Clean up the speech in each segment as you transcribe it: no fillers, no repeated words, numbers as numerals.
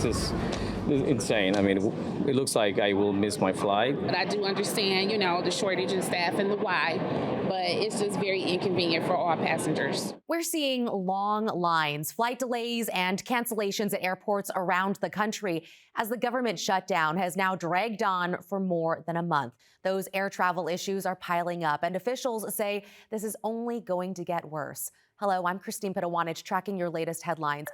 is insane. I mean, it looks like I will miss my flight. But I do understand, the shortage in staff and the why, but it's just very inconvenient for all passengers. We're seeing long lines, flight delays, and cancellations at airports around the country as the government shutdown has now dragged on for more than a month. Those air travel issues are piling up, and officials say this is only going to get worse. Hello, I'm Christine Pitawanich, tracking your latest headlines.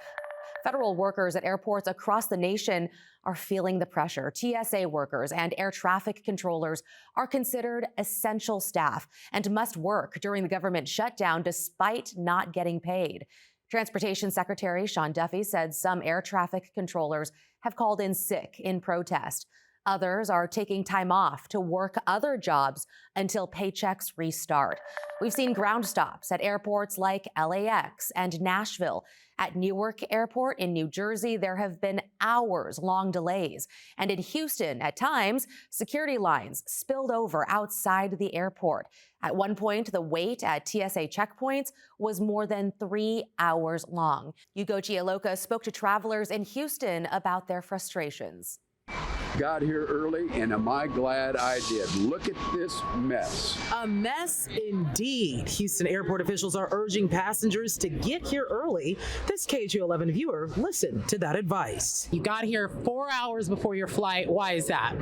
Federal workers at airports across the nation are feeling the pressure. TSA workers and air traffic controllers are considered essential staff and must work during the government shutdown despite not getting paid. Transportation Secretary Sean Duffy said some air traffic controllers have called in sick in protest. Others are taking time off to work other jobs until paychecks restart. We've seen ground stops at airports like LAX and Nashville. At Newark Airport in New Jersey, there have been hours-long delays. And in Houston, at times, security lines spilled over outside the airport. At one point, the wait at TSA checkpoints was more than 3 hours long. Hugo Gianluca spoke to travelers in Houston about their frustrations. Got here early, and am I glad I did. Look at this mess. A mess indeed. Houston airport officials are urging passengers to get here early. This KHO11 viewer listened to that advice. You got here 4 hours before your flight. Why is that?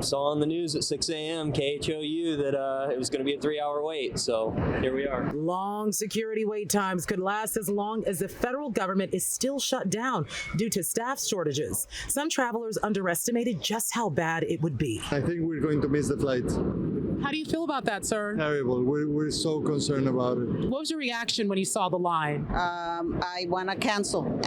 Saw on the news at 6 a.m. KHOU that it was going to be a 3-hour wait, so here we are. Long security wait times could last as long as the federal government is still shut down due to staff shortages. Some travelers underestimated just how bad it would be. I think we're going to miss the flight. How do you feel about that, sir? Terrible. We're so concerned about it. What was your reaction when you saw the line? I want to cancel.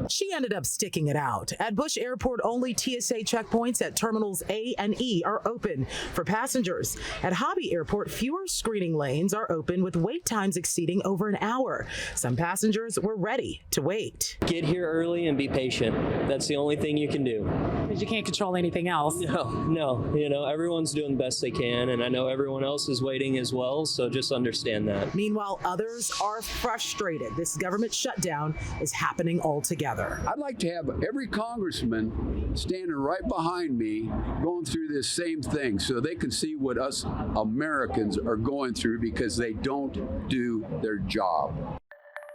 She ended up sticking it out. At Bush Airport, only TSA checkpoints at terminals A and E are open for passengers. At Hobby Airport, fewer screening lanes are open with wait times exceeding over an hour. Some passengers were ready to wait. Get here early and be patient. That's the only thing you can do. Because you can't control anything else. No. Everyone's doing the best they can, and I know everyone else is waiting as well, so just understand that. Meanwhile, others are frustrated. This government shutdown is happening all together. I'd like to have every congressman standing right behind me going through this same thing so they can see what us Americans are going through because they don't do their job.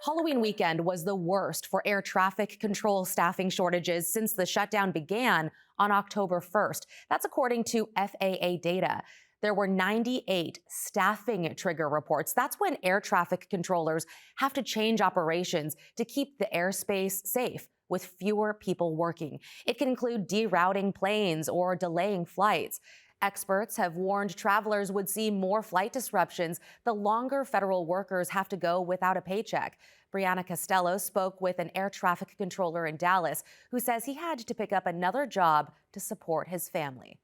Halloween weekend was the worst for air traffic control staffing shortages since the shutdown began on October 1st. That's according to FAA data. There were 98 staffing trigger reports. That's when air traffic controllers have to change operations to keep the airspace safe with fewer people working. It can include derouting planes or delaying flights. Experts have warned travelers would see more flight disruptions the longer federal workers have to go without a paycheck. Brianna Costello spoke with an air traffic controller in Dallas who says he had to pick up another job to support his family.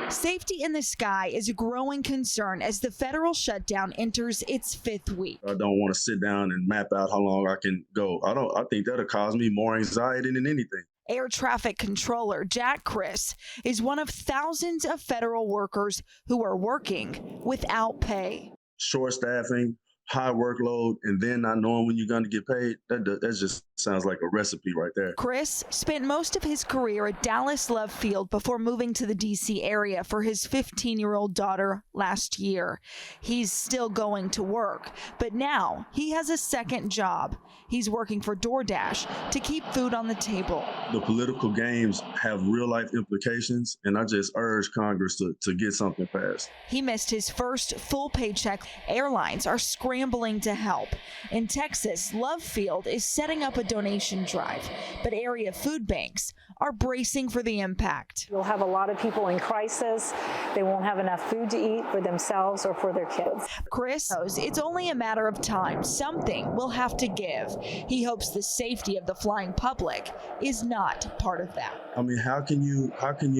Safety in the sky is a growing concern as the federal shutdown enters its 5th week. I don't want to sit down and map out how long I can go. I think that'll cause me more anxiety than anything. Air traffic controller Jack Chris is one of thousands of federal workers who are working without pay. Short staffing, high workload, and then not knowing when you're going to get paid, that just sounds like a recipe right there. Chris spent most of his career at Dallas Love Field before moving to the D.C. area for his 15-year-old daughter last year. He's still going to work, but now he has a second job. He's working for DoorDash to keep food on the table. The political games have real-life implications, and I just urge Congress to get something passed. He missed his first full paycheck. Airlines are scrambling to help. In Texas, Love Field is setting up a donation drive, but area food banks are bracing for the impact. You'll have a lot of people in crisis. They won't have enough food to eat for themselves or for their kids. Chris knows it's only a matter of time. Something will have to give. He hopes the safety of the flying public is not part of that. I mean, how can you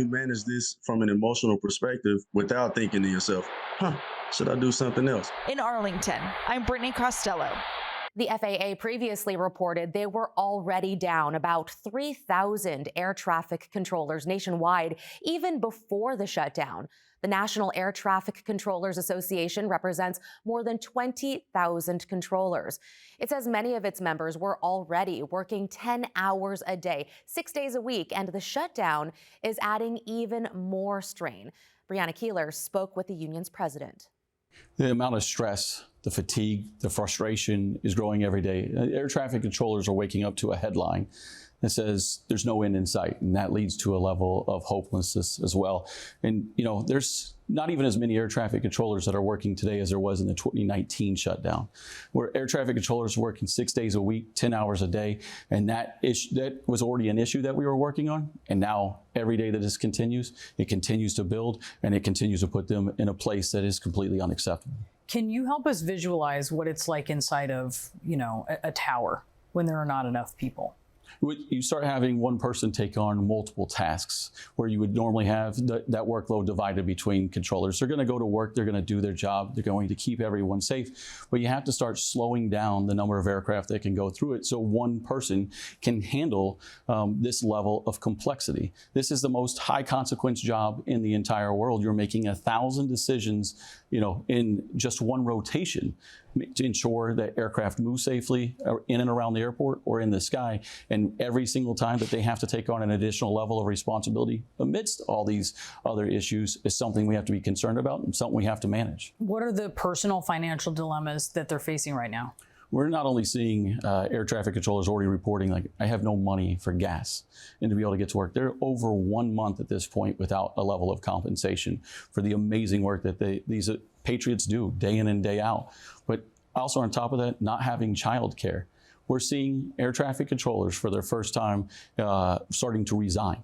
manage this from an emotional perspective without thinking to yourself, should I do something else? In Arlington, I'm Brittany Costello. The FAA previously reported they were already down about 3,000 air traffic controllers nationwide, even before the shutdown. The National Air Traffic Controllers Association represents more than 20,000 controllers. It says many of its members were already working 10 hours a day, 6 days a week, and the shutdown is adding even more strain. Brianna Keeler spoke with the union's president. The amount of stress, the fatigue, the frustration is growing every day. Air traffic controllers are waking up to a headline that says there's no end in sight, and that leads to a level of hopelessness as well. And, you know, there's not even as many air traffic controllers that are working today as there was in the 2019 shutdown, where air traffic controllers were working 6 days a week, 10 hours a day, and that was already an issue that we were working on. And now every day that this continues, it continues to build, and it continues to put them in a place that is completely unacceptable. Can you help us visualize what it's like inside of, you know, a tower when there are not enough people? You start having one person take on multiple tasks where you would normally have that workload divided between controllers. They're going to go to work, they're going to do their job, they're going to keep everyone safe, but you have to start slowing down the number of aircraft that can go through it so one person can handle this level of complexity. This is the most high consequence job in the entire world. You're making 1,000 decisions, you know, in just one rotation to ensure that aircraft move safely in and around the airport or in the sky. And every single time that they have to take on an additional level of responsibility amidst all these other issues is something we have to be concerned about and something we have to manage. What are the personal financial dilemmas that they're facing right now? We're not only seeing air traffic controllers already reporting, like, I have no money for gas and to be able to get to work. They're over 1 month at this point without a level of compensation for the amazing work that these patriots do day in and day out. But also on top of that, not having childcare. We're seeing air traffic controllers for their first time starting to resign.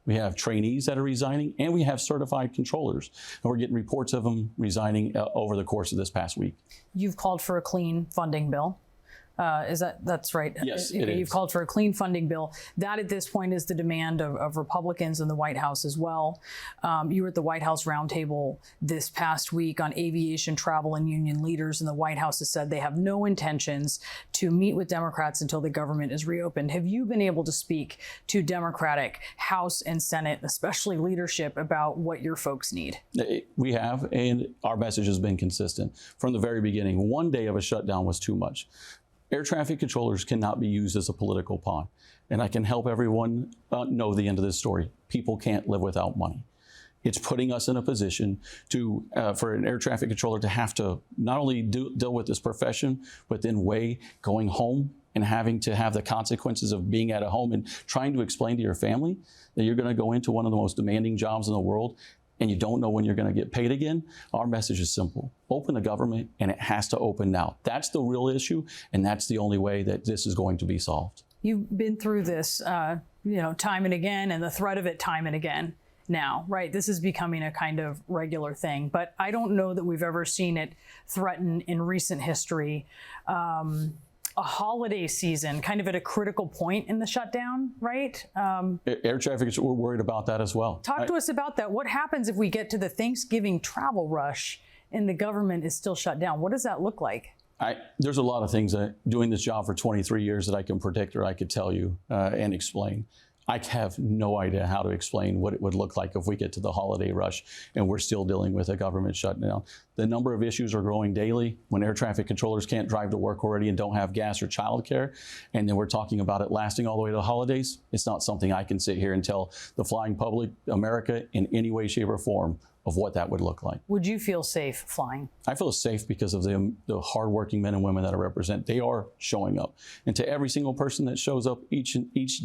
We have trainees that are resigning, and we have certified controllers, and we're getting reports of them resigning over the course of this past week. You've called for a clean funding bill. That's right? Yes, it is. You've called for a clean funding bill. That at this point is the demand of Republicans in the White House as well. You were at the White House roundtable this past week on aviation, travel, and union leaders, and the White House has said they have no intentions to meet with Democrats until the government is reopened. Have you been able to speak to Democratic House and Senate, especially leadership, about what your folks need? We have, and our message has been consistent from the very beginning. 1 day of a shutdown was too much. Air traffic controllers cannot be used as a political pawn. And I can help everyone know the end of this story. People can't live without money. It's putting us in a position to, for an air traffic controller to have to not only deal with this profession, but then weigh going home and having to have the consequences of being at a home and trying to explain to your family that you're going to go into one of the most demanding jobs in the world and you don't know when you're going to get paid again. Our message is simple. Open the government, and it has to open now. That's the real issue, and that's the only way that this is going to be solved. You've been through this, time and again, and the threat of it time and again now, right? This is becoming a kind of regular thing, but I don't know that we've ever seen it threaten in recent history. A holiday season, kind of at a critical point in the shutdown, right? Air traffic, we're worried about that as well. Talk to us about that. What happens if we get to the Thanksgiving travel rush and the government is still shut down? What does that look like? There's a lot of things that doing this job for 23 years that I can predict or I could tell you and explain. I have no idea how to explain what it would look like if we get to the holiday rush and we're still dealing with a government shutdown. The number of issues are growing daily. When air traffic controllers can't drive to work already and don't have gas or childcare, and then we're talking about it lasting all the way to the holidays, it's not something I can sit here and tell the flying public, America, in any way, shape, or form of what that would look like. Would you feel safe flying? I feel safe because of the hardworking men and women that I represent. They are showing up. And to every single person that shows up each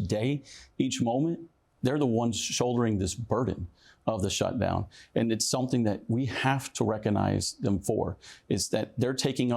day, each moment, they're the ones shouldering this burden of the shutdown. And it's something that we have to recognize them for, is that they're taking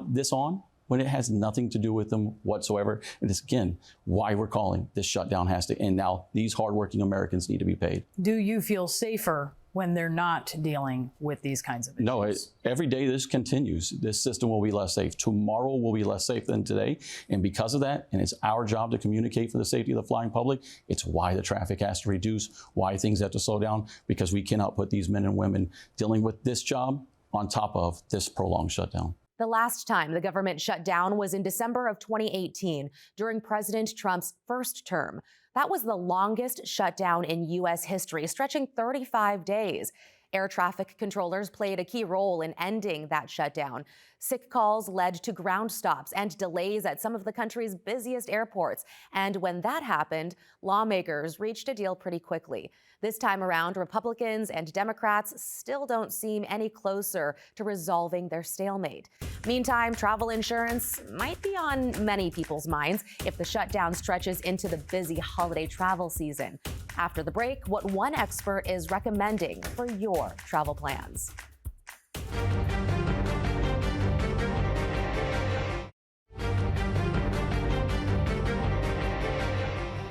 this on when it has nothing to do with them whatsoever. And it's, again, why we're calling this shutdown has to end now. These hardworking Americans need to be paid. Do you feel safer when they're not dealing with these kinds of issues? No, every day this continues, this system will be less safe. Tomorrow will be less safe than today. And because of that, and it's our job to communicate for the safety of the flying public, it's why the traffic has to reduce, why things have to slow down, because we cannot put these men and women dealing with this job on top of this prolonged shutdown. The last time the government shut down was in December of 2018 during President Trump's first term. That was the longest shutdown in U.S. history, stretching 35 days. Air traffic controllers played a key role in ending that shutdown. Sick calls led to ground stops and delays at some of the country's busiest airports. And when that happened, lawmakers reached a deal pretty quickly. This time around, Republicans and Democrats still don't seem any closer to resolving their stalemate. Meantime, travel insurance might be on many people's minds if the shutdown stretches into the busy holiday travel season. After the break, what one expert is recommending for your travel plans.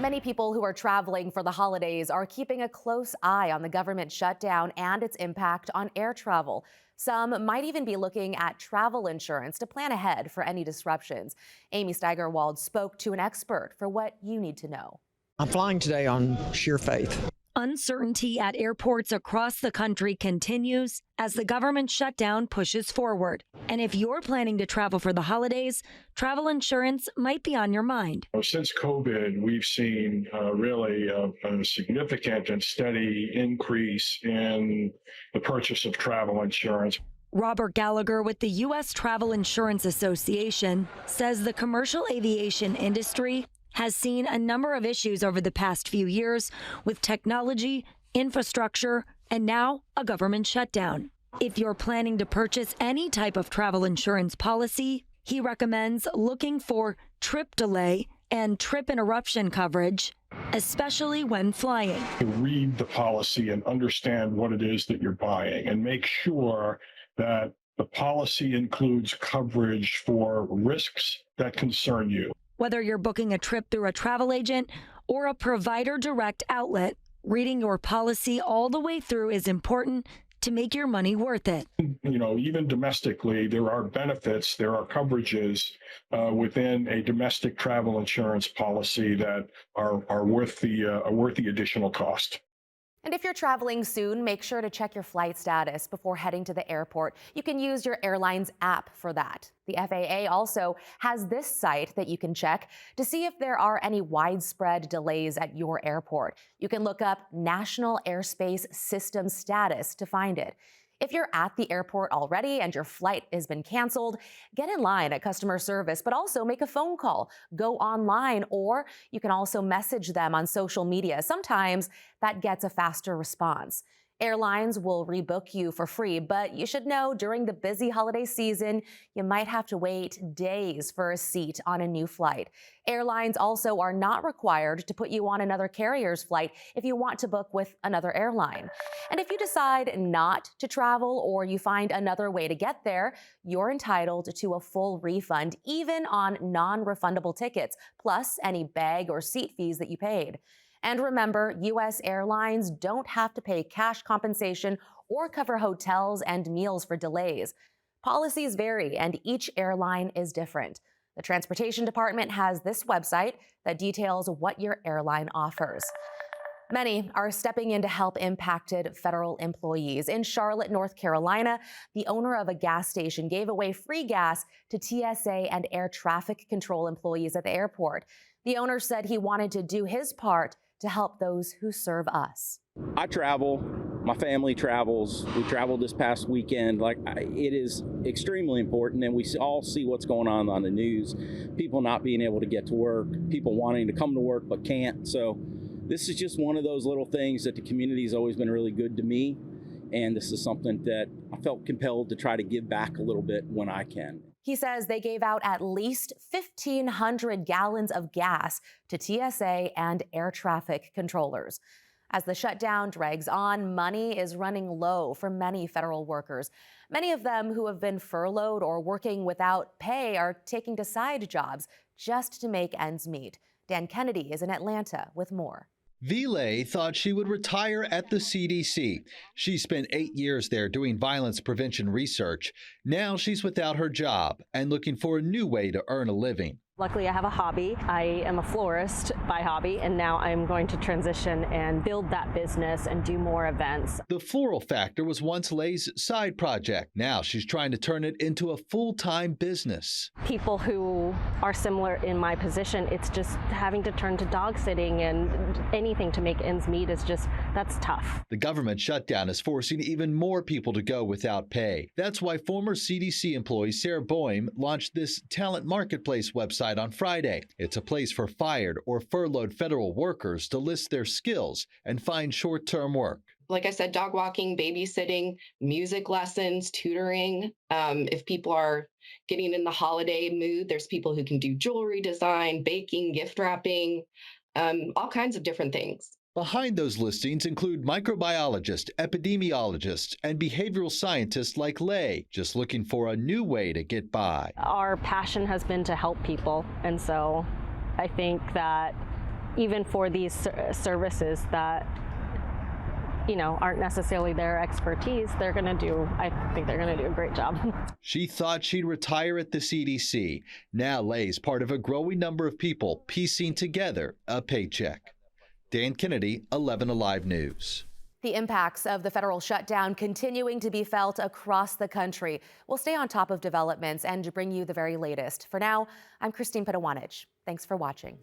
Many people who are traveling for the holidays are keeping a close eye on the government shutdown and its impact on air travel. Some might even be looking at travel insurance to plan ahead for any disruptions. Amy Steigerwald spoke to an expert for what you need to know. I'm flying today on sheer faith. Uncertainty at airports across the country continues as the government shutdown pushes forward. And if you're planning to travel for the holidays, travel insurance might be on your mind. Since COVID, we've seen really a significant and steady increase in the purchase of travel insurance. Robert Gallagher with the U.S. Travel Insurance Association says the commercial aviation industry has seen a number of issues over the past few years with technology, infrastructure, and now a government shutdown. If you're planning to purchase any type of travel insurance policy, he recommends looking for trip delay and trip interruption coverage, especially when flying. Read the policy and understand what it is that you're buying and make sure that the policy includes coverage for risks that concern you. Whether you're booking a trip through a travel agent or a provider direct outlet, reading your policy all the way through is important to make your money worth it. Even domestically, there are benefits, there are coverages within a domestic travel insurance policy that are worth the additional cost. And if you're traveling soon, make sure to check your flight status before heading to the airport. You can use your airline's app for that. The FAA also has this site that you can check to see if there are any widespread delays at your airport. You can look up National Airspace System Status to find it. If you're at the airport already and your flight has been canceled, get in line at customer service, but also make a phone call, go online, or you can also message them on social media. Sometimes that gets a faster response. Airlines will rebook you for free, but you should know during the busy holiday season, you might have to wait days for a seat on a new flight. Airlines also are not required to put you on another carrier's flight if you want to book with another airline. And if you decide not to travel or you find another way to get there, you're entitled to a full refund, even on non-refundable tickets, plus any bag or seat fees that you paid. And remember, U.S. airlines don't have to pay cash compensation or cover hotels and meals for delays. Policies vary, and each airline is different. The Transportation Department has this website that details what your airline offers. Many are stepping in to help impacted federal employees. In Charlotte, North Carolina, the owner of a gas station gave away free gas to TSA and air traffic control employees at the airport. The owner said he wanted to do his part to help those who serve us. I travel, my family travels. We traveled this past weekend. It is extremely important, and we all see what's going on the news. People not being able to get to work, people wanting to come to work but can't. So this is just one of those little things that the community has always been really good to me, and this is something that I felt compelled to try to give back a little bit when I can. He says they gave out at least 1,500 gallons of gas to TSA and air traffic controllers. As the shutdown drags on, money is running low for many federal workers. Many of them who have been furloughed or working without pay are taking to side jobs just to make ends meet. Dan Kennedy is in Atlanta with more. Vile thought she would retire at the CDC. She spent 8 years there doing violence prevention research. Now she's without her job and looking for a new way to earn a living. Luckily, I have a hobby. I am a florist by hobby, and now I'm going to transition and build that business and do more events. The Floral Factor was once Lay's side project. Now she's trying to turn it into a full-time business. People who are similar in my position, it's just having to turn to dog sitting and anything to make ends meet is just, that's tough. The government shutdown is forcing even more people to go without pay. That's why former CDC employee Sarah Boehm launched this talent marketplace website on Friday. It's a place for fired or furloughed federal workers to list their skills and find short-term work. Like I said, dog walking, babysitting, music lessons, tutoring. If people are getting in the holiday mood, there's people who can do jewelry design, baking, gift wrapping, all kinds of different things. Behind those listings include microbiologists, epidemiologists, and behavioral scientists like Lay, just looking for a new way to get by. Our passion has been to help people, and so I think that even for these services that aren't necessarily their expertise, I think they're going to do a great job. She thought she'd retire at the CDC. Now Lay's part of a growing number of people piecing together a paycheck. Dan Kennedy, 11 Alive News. The impacts of the federal shutdown continuing to be felt across the country. We'll stay on top of developments and bring you the very latest. For now, I'm Christine Pedawanich. Thanks for watching.